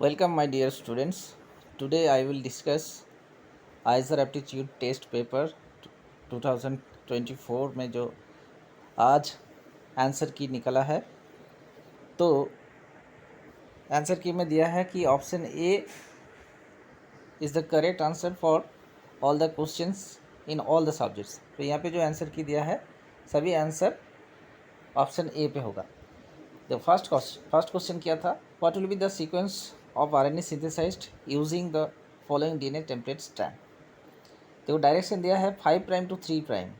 Welcome, my dear students. Today I will discuss ISR aptitude test paper 2024 में जो आज answer की निकला है। तो आंसर की में दिया है कि option A is the correct answer for all the questions in all the subjects. तो यहाँ पे जो आंसर की दिया है सभी आंसर ऑप्शन ए पे होगा। द फर्स्ट क्वेश्चन क्या था? What will be the sequence of RNA synthesized using the following DNA template strand. तो डायरेक्शन दिया है 5 प्राइम टू 3 प्राइम,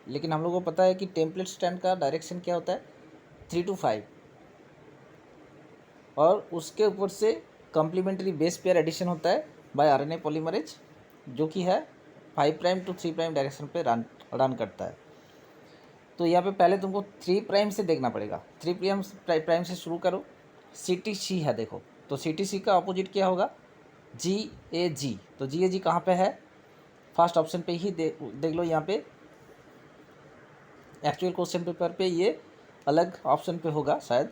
लेकिन हम लोगों को पता है कि टेम्पलेट स्ट्रैंड का डायरेक्शन क्या होता है 3 to 5, और उसके ऊपर से कॉम्प्लीमेंट्री बेस पेयर एडिशन होता है बाय आरएनए पॉलीमरेज, जो कि है 5 प्राइम टू 3 प्राइम डायरेक्शन पे रन करता है। तो यहाँ पे पहले तुमको 3 प्राइम से देखना पड़ेगा। 3 प्राइम से शुरू करो। CTC है, देखो तो CTC का अपोजिट क्या होगा? GAG। तो GAG कहाँ पे है? फर्स्ट ऑप्शन पे ही देख लो। यहाँ पे एक्चुअल क्वेश्चन पेपर पे ये अलग ऑप्शन पे होगा शायद,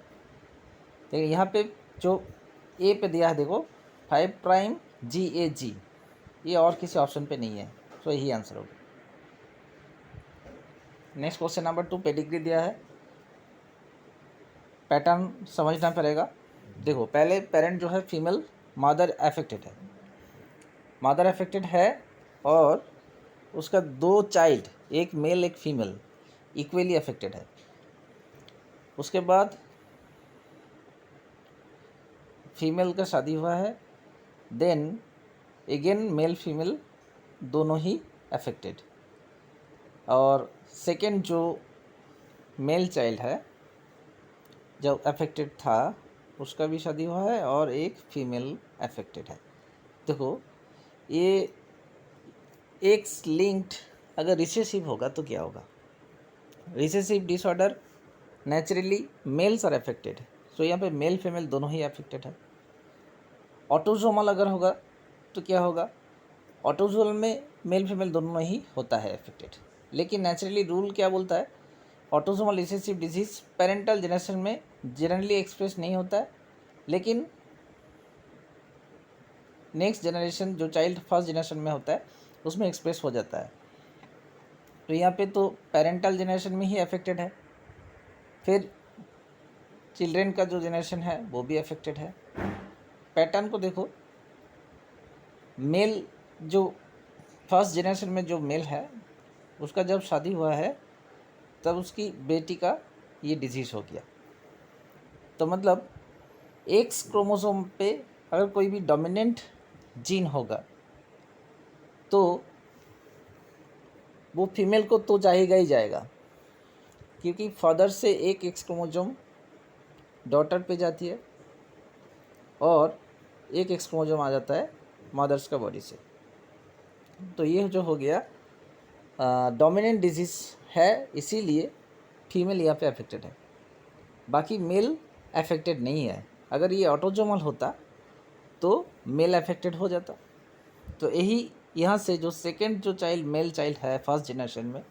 लेकिन यहाँ पे जो ए पे दिया है देखो 5 प्राइम GAG, ये और किसी ऑप्शन पे नहीं है, तो यही आंसर होगा। नेक्स्ट क्वेश्चन नंबर 2, पेडिग्री दिया है। पैटर्न समझना पड़ेगा। देखो पहले पेरेंट जो है फीमेल मदर अफेक्टेड है और उसका 2 चाइल्ड, एक मेल एक फीमेल, इक्वली अफेक्टेड है। उसके बाद फीमेल का शादी हुआ है, देन अगेन मेल फीमेल दोनों ही अफेक्टेड, और सेकेंड जो मेल चाइल्ड है जब अफेक्टेड था उसका भी शादी हुआ है और एक फीमेल अफेक्टेड है। देखो ये एक्स लिंक्ड अगर रिसेसिव होगा तो क्या होगा? Recessive disorder naturally males are affected, so यहाँ पे मेल फीमेल दोनों ही अफेक्टेड है। ऑटोसोमल अगर होगा तो क्या होगा? ऑटोसोमल में मेल फीमेल दोनों ही होता है अफेक्टेड, लेकिन नेचुरली रूल क्या बोलता है? Autosomal recessive disease parental generation में जनरली एक्सप्रेस नहीं होता है, लेकिन नेक्स्ट जनरेशन जो चाइल्ड फर्स्ट जनरेशन में होता है उसमें एक्सप्रेस हो जाता है। तो यहाँ पे तो पेरेंटल जनरेशन में ही अफेक्टेड है, फिर चिल्ड्रेन का जो जनरेशन है वो भी अफेक्टेड है। पैटर्न को देखो, मेल जो फर्स्ट जनरेशन में जो मेल है उसका जब शादी हुआ है तब उसकी बेटी का ये डिजीज़ हो गया। तो मतलब एक्स क्रोमोसोम पे अगर कोई भी डोमिनेंट जीन होगा तो वो फीमेल को तो जाएगा ही जाएगा, क्योंकि फादर से एक एक्स क्रोमोसोम डॉटर पे जाती है और एक एक्स क्रोमोसोम आ जाता है मदर्स का बॉडी से। तो ये जो हो गया डोमिनेंट डिजीज़ है, इसीलिए फीमेल यहाँ पे अफेक्टेड है, बाकी मेल अफेक्टेड नहीं है। अगर ये ऑटोसोमल होता तो मेल अफेक्टेड हो जाता। तो यही यहाँ से जो सेकेंड जो चाइल्ड मेल चाइल्ड है फर्स्ट जनरेशन में,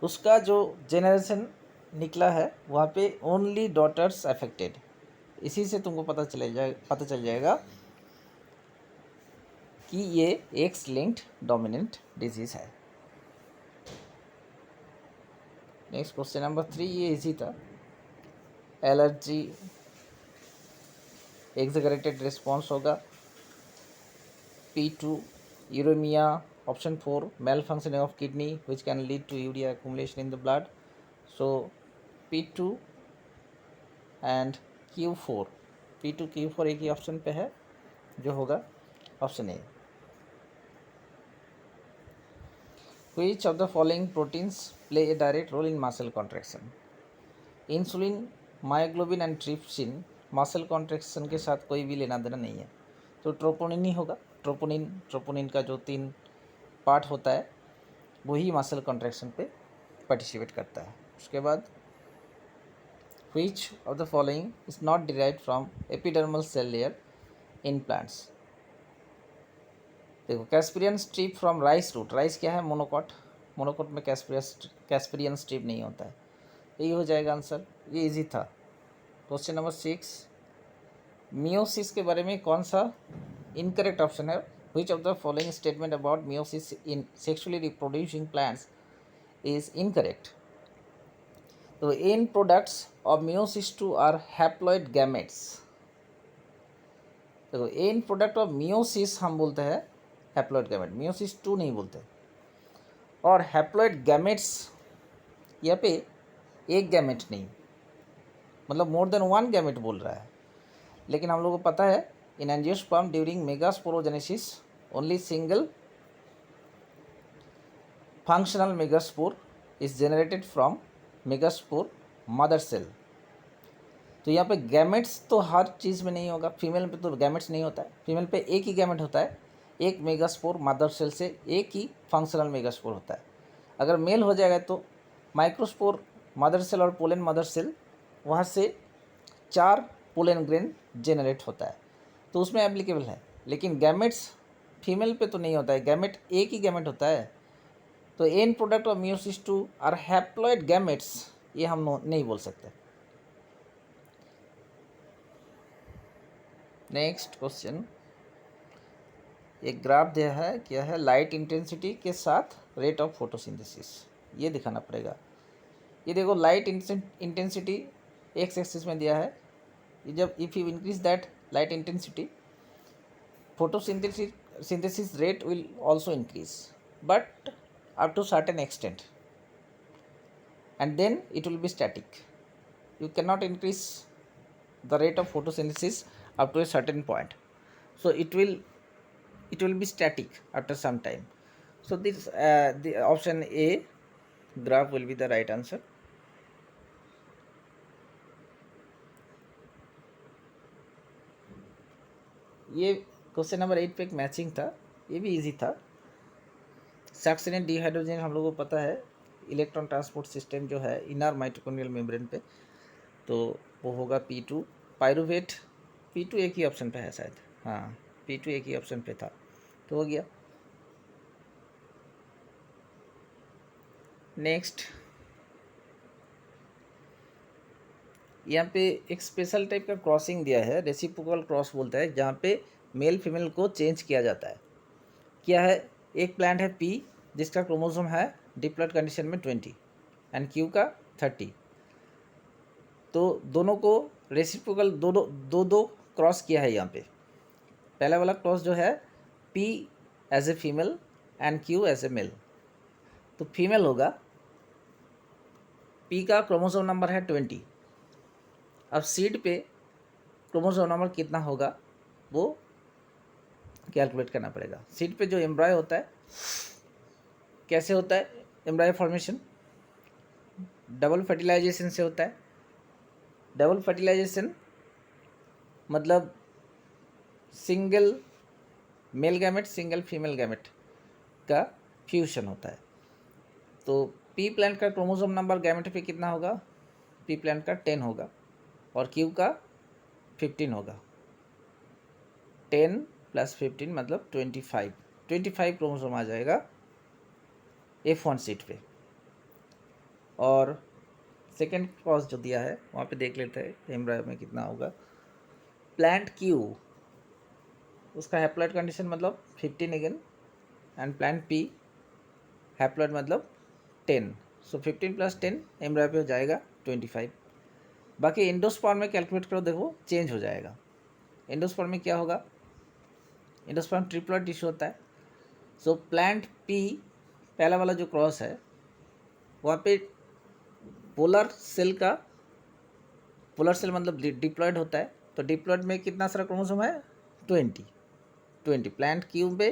उसका जो जनरेशन निकला है वहाँ पे ओनली डॉटर्स अफेक्टेड। इसी से तुमको पता चल जाएगा कि ये एक्स लिंक्ड डोमिनेंट डिजीज़ है। नेक्स्ट क्वेश्चन नंबर 3, ये इजी था। एलर्जी एक्सैगरेटेड रिस्पॉन्स होगा। P2 uremia. Option 4 malfunctioning of kidney which can lead to urea accumulation in the blood. So P2 and Q4, P2 Q4 एक ही option पे है जो होगा option A. Which of the following proteins play a direct role in muscle contraction? Insulin, myoglobin and trypsin muscle contraction के साथ कोई भी लेना देना नहीं है, तो ट्रोपोनिन ही होगा। ट्रोपोनिन का जो 3 पार्ट होता है वही मसल कॉन्ट्रैक्शन पे पार्टिसिपेट करता है। उसके बाद which of the following is not derived from epidermal cell layer in plants? देखो casparian strip from rice root. Rice क्या है? मोनोकॉट में कैस्परियन स्ट्रिप नहीं होता है। यही हो जाएगा आंसर। ये इजी था। क्वेश्चन नंबर 6, मियोसिस के बारे में कौन सा इनकरेक्ट ऑप्शन है? Which of the following statement about meiosis in sexually reproducing plants is incorrect? तो end products of meiosis two are haploid gametes. देखो एंड प्रोडक्ट ऑफ मियोसिस हम बोलते हैं हैप्लॉइड गैमेट, मियोसिस टू नहीं बोलते। और haploid gametes यहाँ पे एक गैमेट नहीं, मतलब मोर देन वन गैमेट बोल रहा है। लेकिन हम लोगों को पता है in angiosperm during megasporogenesis only single functional megaspore is generated from megaspore mother cell. तो यहाँ पे गैमेट्स तो हर चीज़ में नहीं होगा, फीमेल पे तो गैमेट्स नहीं होता है, फीमेल पे एक ही गैमेट होता है, एक मेगास्पोर मदर सेल से एक ही फंक्शनल मेगास्पोर होता है। अगर मेल हो जाएगा तो माइक्रोस्पोर मदर सेल और पोलन मदर सेल, वहाँ से 4 पोलन ग्रेन जेनरेट होता है, तो उसमें एप्लीकेबल है। लेकिन गैमेट्स फीमेल पे तो नहीं होता है, गैमेट एक ही गैमेट होता है। तो end product of meiosis two are haploid gametes, ये हम नहीं बोल सकते। नेक्स्ट क्वेश्चन, एक ग्राफ दिया है, क्या है? लाइट इंटेंसिटी के साथ रेट ऑफ फोटोसिंथेसिस, ये दिखाना पड़ेगा। ये देखो लाइट इंटेंसिटी एक्स एक्सिस में दिया है। ये जब if you increase that light intensity, photosynthesis rate will also increase, but up to certain extent, and then it will be static. You cannot increase the rate of photosynthesis up to a certain point, so it will be static after some time. So this the option A graph will be the right answer. ये question number 8 पे एक matching था, ये भी easy था। Succinate dehydrogen हम लोगों को पता है इलेक्ट्रॉन ट्रांसपोर्ट सिस्टम जो है इनर माइटोकॉन्ड्रियल मेम्ब्रेन पे, तो वो होगा P2। पायरुवेट P2 एक ही ऑप्शन पे है शायद, हाँ P2 एक ही ऑप्शन पे था, तो हो गया। नेक्स्ट, यहाँ पे एक स्पेशल टाइप का क्रॉसिंग दिया है, रेसिप्रोकल क्रॉस बोलता है, जहाँ पे मेल फीमेल को चेंज किया जाता है। क्या है? एक प्लांट है P जिसका क्रोमोसोम है डिप्लॉइड कंडीशन में 20 एंड Q का 30, तो दोनों को रेसिप्रोकल दो क्रॉस किया है यहाँ पे। पहला वाला क्रॉस जो है P as a female and Q as a male, तो फीमेल होगा, P का क्रोमोसोम नंबर है 20। अब सीड पे क्रोमोसोम नंबर कितना होगा वो कैलकुलेट करना पड़ेगा। सीड पे जो एम्ब्रॉय होता है, कैसे होता है एम्ब्रॉय फॉर्मेशन? डबल फर्टिलाइजेशन से होता है। डबल फर्टिलाइजेशन मतलब single male gamete single female gamete का फ्यूशन होता है। तो पी प्लांट का क्रोमोसोम नंबर गैमेट पे कितना होगा? पी प्लांट का 10 होगा और क्यू का 15 होगा। 10 + 15 मतलब 25 क्रोमोसोम आ जाएगा F1 सीट पे। और सेकेंड क्रॉस जो दिया है वहाँ पे देख लेते हैं एम्ब्रॉय में कितना होगा। प्लांट क्यू, उसका हैप्लॉइड कंडीशन मतलब 15 again, and plant P haploid मतलब 10, सो 15 + 10 एम्ब्रॉय पे हो जाएगा 25। बाकी एंडोस्पर्म में कैलकुलेट करो, देखो चेंज हो जाएगा। एंडोस्पर्म में क्या होगा? एंडोस्पर्म ट्रिप्लॉइड टिश्यू होता है, सो प्लांट पी पहला वाला जो क्रॉस है वहाँ पे पोलर सेल मतलब डिप्लॉयड होता है, तो डिप्लॉयड में कितना सारा क्रोमोसोम है? 20। प्लांट क्यू पे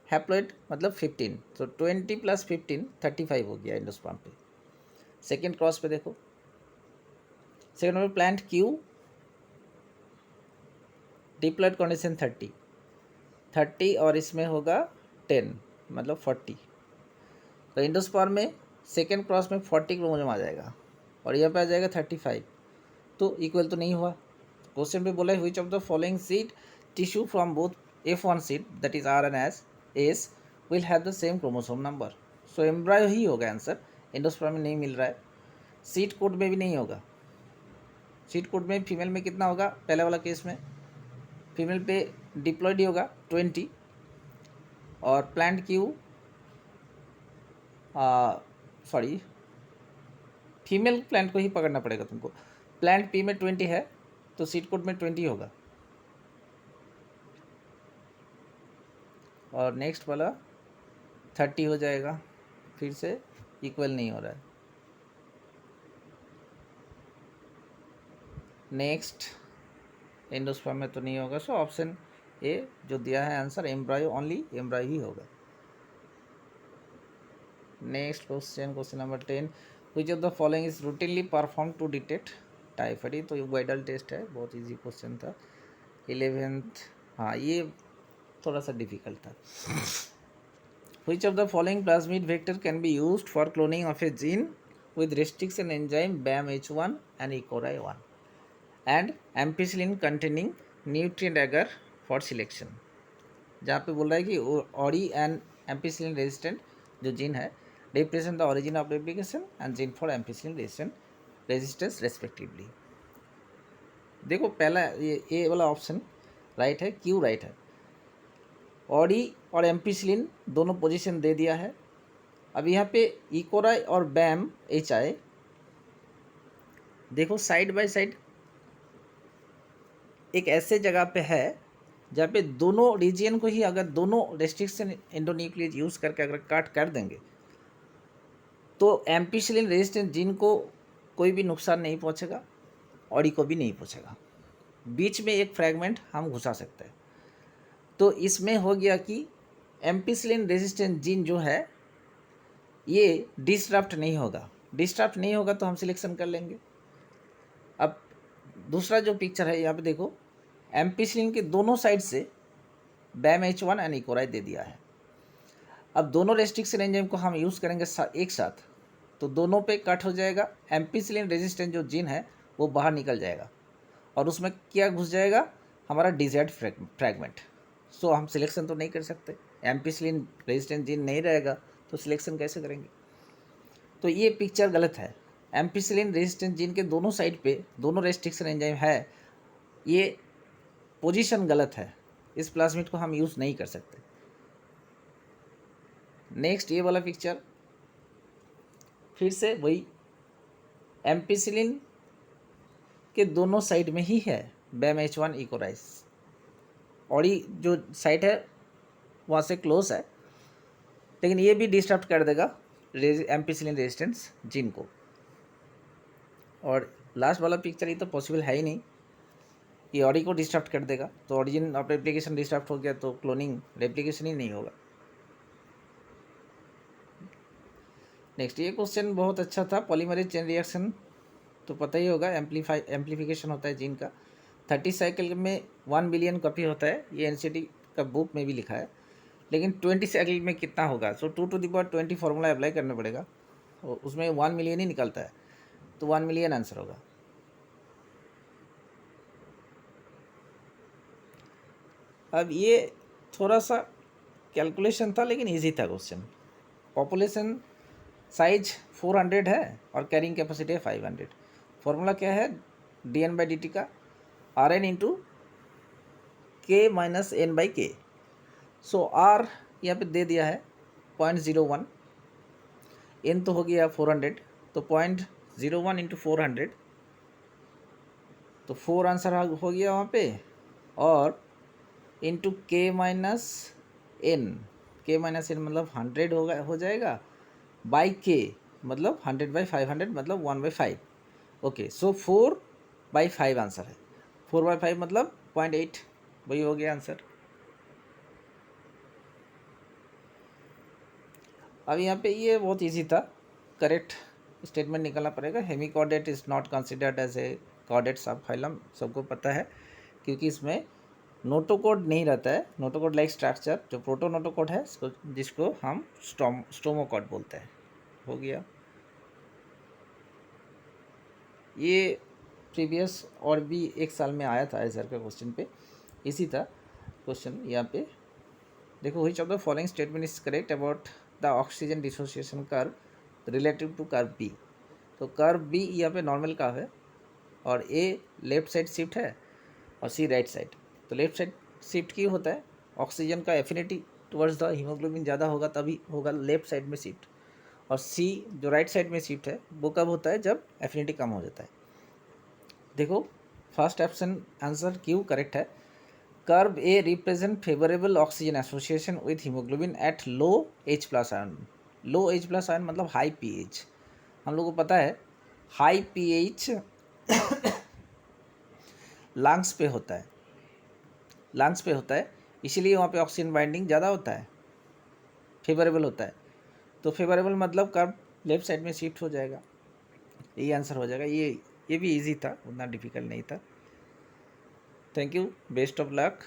हैप्लॉइड मतलब 15, तो 20 + 15 35 हो गया एंडोस्पर्म पे। सेकेंड क्रॉस पे देखो, सेकेंड में प्लांट क्यू डिप्लॉयड कंडीशन 30 और इसमें होगा 10 मतलब 40, तो एंडोस्पर्म में सेकेंड क्रॉस में 40 क्रोमोसोम आ जाएगा और यहाँ पे आ जाएगा 35, तो इक्वल तो नहीं हुआ। क्वेश्चन पे बोला है which of the following seed tissue from both F1 seed that is R and S will have the same chromosome number. So embryo ही होगा आंसर, एंडोस्पर्म में नहीं मिल रहा है। सीड कोड में भी नहीं होगा, सीड कोड में फीमेल में कितना होगा पहले वाला केस में फीमेल पे डिप्लॉयड ही होगा 20, और plant Q sorry female plant को ही पकड़ना पड़ेगा तुमको। प्लांट पी में 20 है तो सीड कोड में 20 होगा, और नेक्स्ट वाला 30 हो जाएगा, फिर से इक्वल नहीं हो रहा है। नेक्स्ट एंडोस्पर्म में तो नहीं होगा, सो ऑप्शन ए जो दिया है आंसर एम्ब्रायो, ओनली एम्ब्रायो ही होगा। Next question number 10, which of the following is routinely perform to detect typhoid. तो ये वाइडल टेस्ट है, बहुत इजी क्वेश्चन था। 11th, हाँ ये थोड़ा सा डिफिकल्ट था। विच of the following plasmid vector can be used for cloning of A gene with restriction enzyme BAMH1 and E. coli 1 and ampicillin containing nutrient agar for selection। जहाँ पे बोल रहा है कि ऑडी एंड एम्पिसिलिन रेजिस्टेंट जो gene है represent the origin of replication and gene for ampicillin resistance respectively. देखो पहला ये ए वाला ऑप्शन राइट है, क्यू राइट है। ऑडी और एम्पिसिलिन दोनों पोजीशन दे दिया है। अब यहाँ पे इकोराई और बैम एच आई, देखो साइड बाय साइड एक ऐसे जगह पे है जहाँ पे दोनों रीजियन को ही अगर दोनों रेस्ट्रिक्शन एंडोन्यूक्लियस यूज़ करके अगर काट कर देंगे तो एम्पिसिलिन रेजिस्टेंट जीन को कोई भी नुकसान नहीं पहुँचेगा, ऑडी को भी नहीं पहुँचेगा। बीच में एक फ्रैगमेंट हम घुसा सकते हैं। तो इसमें हो गया कि एम्पिसिलिन रेजिस्टेंट जीन जो है ये डिस्टरप्ट नहीं होगा। डिस्टरप्ट नहीं होगा तो हम सिलेक्शन कर लेंगे। अब दूसरा जो पिक्चर है यहाँ पे देखो, एम्पिसिलिन के दोनों साइड से BAMH1 एंड इकोराई दे दिया है। अब दोनों रेस्ट्रिक्शन एंजाइम को हम यूज़ करेंगे एक साथ, तो दोनों पे कट हो जाएगा। एम्पिसिलिन रेजिस्टेंट जो जीन है वो बाहर निकल जाएगा और उसमें क्या घुस जाएगा, हमारा डिजायर्ड फ्रैगमेंट। सो हम सिलेक्शन तो नहीं कर सकते, एम्पिसिलिन रेजिस्टेंट जीन नहीं रहेगा तो सिलेक्शन कैसे करेंगे। तो ये पिक्चर गलत है। एम्पिसिलिन रेजिस्टेंट जीन के दोनों साइड पे दोनों रेस्ट्रिक्शन एंजाइम है, ये पोजीशन गलत है, इस प्लाज्मिड को हम यूज़ नहीं कर सकते। नेक्स्ट ये वाला पिक्चर फिर से वही, एम्पिसिलिन के दोनों साइड में ही है BAMH1 इकोराइस, और ये जो साइड है वहाँ से क्लोज है, लेकिन ये भी डिस्टर्ब कर देगा एम्पिसिलिन रेजिस्टेंस जीन को। और लास्ट वाला पिक्चर ये तो पॉसिबल है ही नहीं, ये ऑडी को डिस्टर्ब कर देगा, तो ऑरिजिन ऑफ रेप्लिकेशन डिस्टर्ब हो गया तो क्लोनिंग रेप्लिकेशन ही नहीं होगा। नेक्स्ट ये क्वेश्चन बहुत अच्छा था, पॉलीमरेज चेन रिएक्शन तो पता ही होगा, एम्प्लीफिकेशन होता है जीन का। 30 साइकिल में 1 बिलियन कॉपी होता है, ये एनसीटी का बुक में भी लिखा है, लेकिन 20 साइकिल में कितना होगा। सो 2⁻20 फॉर्मूला अप्लाई करना पड़ेगा, उसमें 1 मिलियन ही निकलता है, तो 1 मिलियन आंसर होगा। अब ये थोड़ा सा कैलकुलेशन था लेकिन इजी था क्वेश्चन। पॉपुलेशन साइज 400 है और कैरिंग कैपेसिटी है 500। फॉर्मूला क्या है, dN/dt का Rn into K minus N/K। सो R यहाँ पे दे दिया है 0.01, N तो हो गया 400, तो 0.01 इंटू 400, तो 4 आंसर हो गया वहाँ पे, और into K minus N, K minus N मतलब 100 हो जाएगा, बाई K मतलब 100/500 मतलब 1/5। ओके, सो 4/5 आंसर है। 4/5 मतलब 0.8, वही हो गया आंसर। अब यहाँ पे ये बहुत इजी था, करेक्ट स्टेटमेंट निकालना पड़ेगा। Hemichordate is not considered as a chordate subphylum, सबको पता है, क्योंकि इसमें नोटोकोड नहीं रहता है। नोटोकोड लाइक स्ट्रक्चर जो प्रोटोनोटोकोड है जिसको हम स्टोमोकोड बोलते हैं। हो गया ये, प्रीवियस और भी एक साल में आया था एसआर का क्वेश्चन पे, इसी था क्वेश्चन। यहाँ पे देखो, which of the following statement is correct about the oxygen dissociation curve relative to curve B. तो कर्व बी यहाँ पे नॉर्मल कर्व है, और ए लेफ्ट साइड शिफ्ट है और सी राइट साइड। तो लेफ्ट साइड शिफ्ट क्यों होता है? ऑक्सीजन का एफिनिटी टुवर्ड्स द हीमोग्लोबिन ज़्यादा होगा तभी होगा लेफ्ट साइड में शिफ्ट। और सी जो राइट साइड में शिफ्ट है वो कब होता है? जब एफिनिटी कम हो जाता है। देखो फर्स्ट ऑप्शन आंसर क्यों करेक्ट है। Curve A represent favourable oxygen association with haemoglobin at low H plus ion. Low H plus ion मतलब हाई pH। हम लोग को पता है हाई pH लंग्स पे होता है, लंग्स पे होता है, इसीलिए वहाँ पे ऑक्सीजन बाइंडिंग ज़्यादा होता है, फेवरेबल होता है। तो फेवरेबल मतलब कर्व लेफ्ट साइड में शिफ्ट हो जाएगा, यही आंसर हो जाएगा। ये भी इजी था, उतना डिफिकल्ट नहीं था। Thank you, best of luck.